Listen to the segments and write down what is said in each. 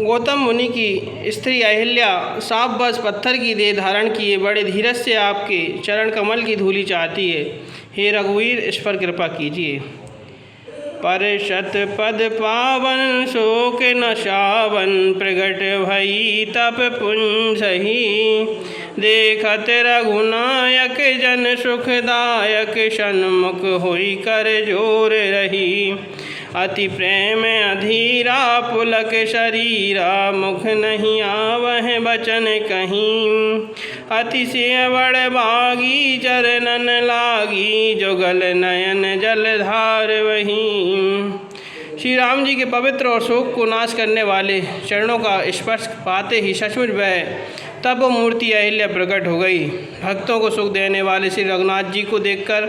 गौतम मुनि की स्त्री अहिल्या साफ बस पत्थर की देह धारण किए बड़े धीरज से आपके चरण कमल की धूलि चाहती है। हे रघुवीर, इस पर कृपा कीजिए। परशत पद पावन शोक न शावन, प्रगट भई तप पुंजहि। देखत रघुनायक जन सुखदायक, सन्मुख होई कर जोर रही। अति प्रेम अधीरा पुलक शरीरा, मुख नहीं आवह बचन कहीं। अतिशय बड़ बागी चरणन लागी, जुगल नयन जलधार वहीं। श्री राम जी के पवित्र और शोक को नाश करने वाले चरणों का स्पर्श पाते ही सचमुच वह तब वो मूर्ति अहिल्या प्रकट हो गई। भक्तों को सुख देने वाले श्री रघुनाथ जी को देखकर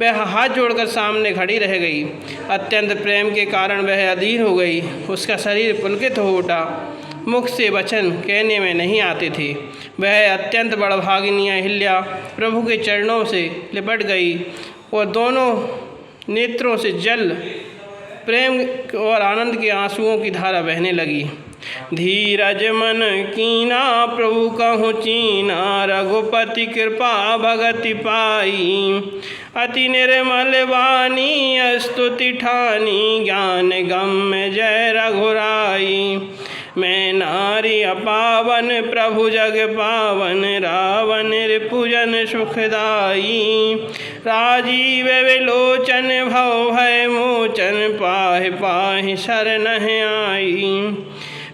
वह हाथ जोड़कर सामने खड़ी रह गई। अत्यंत प्रेम के कारण वह अधीर हो गई। उसका शरीर पुलकित हो उठा। मुख से वचन कहने में नहीं आते थे। वह अत्यंत बड़भागिनी अहिल्या प्रभु के चरणों से लिपट गई और दोनों नेत्रों से जल प्रेम और आनंद के आंसुओं की धारा बहने लगी। धीरज मन कीना प्रभु कहूँ चीना, रघुपति कृपा भगति पाई। अति निर्मल वाणी स्तुति ठानी, ज्ञान गम्य जय रघुराई। मैं नारी अपावन प्रभु जग पावन, रावण रिपुजन सुखदाई। राजीव विलोचन भव भय मोचन, पाहि पाहि शरणह आई।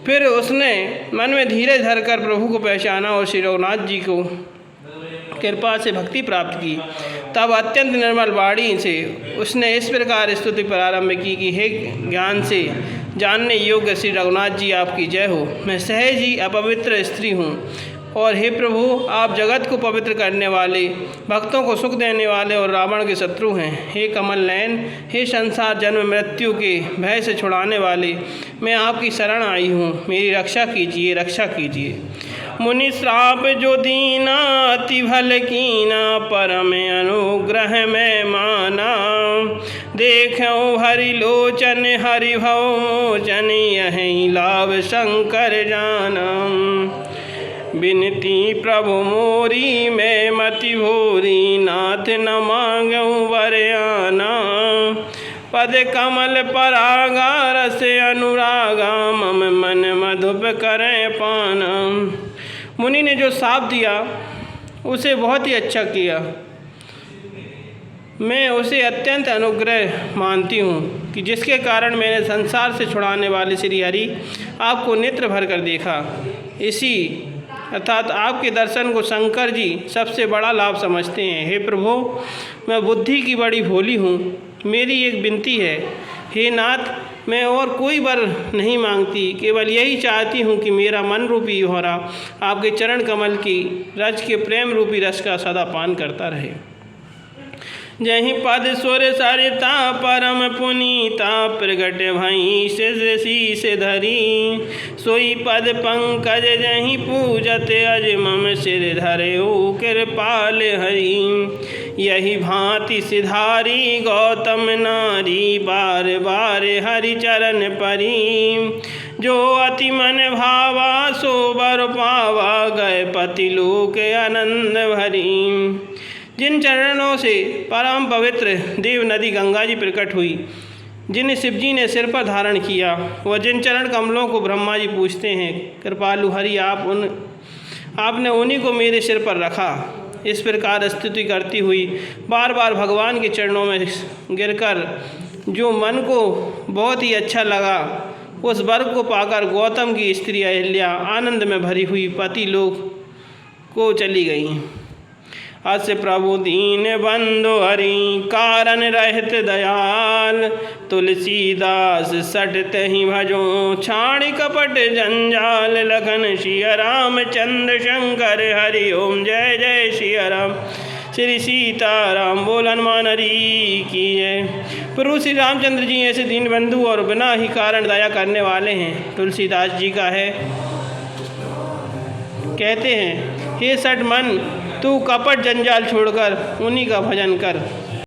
फिर उसने मन में धीरज धरकर प्रभु को पहचाना और श्री रघुनाथ जी को कृपा से भक्ति प्राप्त की। तब अत्यंत निर्मल वाणी से उसने इस प्रकार स्तुति प्रारंभ की कि हे ज्ञान से जानने योग्य श्री रघुनाथ जी, आपकी जय हो। मैं सहज ही अपवित्र स्त्री हूँ और हे प्रभु, आप जगत को पवित्र करने वाले, भक्तों को सुख देने वाले और रावण के शत्रु हैं। हे कमल नयन, हे संसार जन्म मृत्यु के भय से छुड़ाने वाले, मैं आपकी शरण आई हूँ। मेरी रक्षा कीजिए, रक्षा कीजिए। मुनि श्राप जो दीना, अति भल कीना, परम अनुग्रह में माना। देखो हरि लोचन हरि भव मोचन, यही लाभ शंकर जाना। बिनती प्रभु मोरी मैं मति भोरी, नाथ न मांगऊँ वरयाना। पद कमल परागा रस अनुरागा, मम मन मधुप करें पाना। मुनि ने जो शाप दिया उसे बहुत ही अच्छा किया। मैं उसे अत्यंत अनुग्रह मानती हूँ कि जिसके कारण मैंने संसार से छुड़ाने वाले श्री हरि आपको नेत्र भर कर देखा। इसी अर्थात आपके दर्शन को शंकर जी सबसे बड़ा लाभ समझते हैं। हे प्रभु, मैं बुद्धि की बड़ी भोली हूँ। मेरी एक विनती है, हे नाथ, मैं और कोई वर नहीं मांगती, केवल यही चाहती हूँ कि मेरा मन रूपी भौरा आपके चरण कमल की रज के प्रेम रूपी रस का सदा पान करता रहे। जही पद सुर सरिता परम पुनीता, प्रगट भई शीश धरी। सोई पद पंकज जही पूजत, अज मम सिर धरऊ कृपाल हरि। यही भांति सिधारी गौतम नारी, बार बार हरि चरण परी। जो अति मन भावा सो बर पावा, गए पति लोक आनंद भरी। जिन चरणों से परम पवित्र देव नदी गंगा जी प्रकट हुई, जिन्हें शिवजी ने सिर पर धारण किया, वह जिन चरण कमलों को ब्रह्मा जी पूछते हैं, कृपालु हरि आपने उन्हीं को मेरे सिर पर रखा। इस प्रकार स्तुति करती हुई बार बार भगवान के चरणों में गिरकर जो मन को बहुत ही अच्छा लगा, उस वर को पाकर गौतम की स्त्री अहिल्या आनंद में भरी हुई पति लोक को चली गई। अस प्रभु दीन बंधु हरि, कारण रहित दयाल। तुलसीदास सटत ही भजो, छाड़ी कपट जंजाल। लखन सिया राम चंद्र शंकर हरि ओम, जय जय सिया राम। श्री सीताराम बोल हनुमान हरि की जय। प्रभु श्री रामचंद्र जी ऐसे दीन बंधु और बिना ही कारण दया करने वाले हैं। तुलसीदास जी का है, कहते हैं, हे सठ मन, तू कपट जंजाल छोड़कर उन्हीं का भजन कर।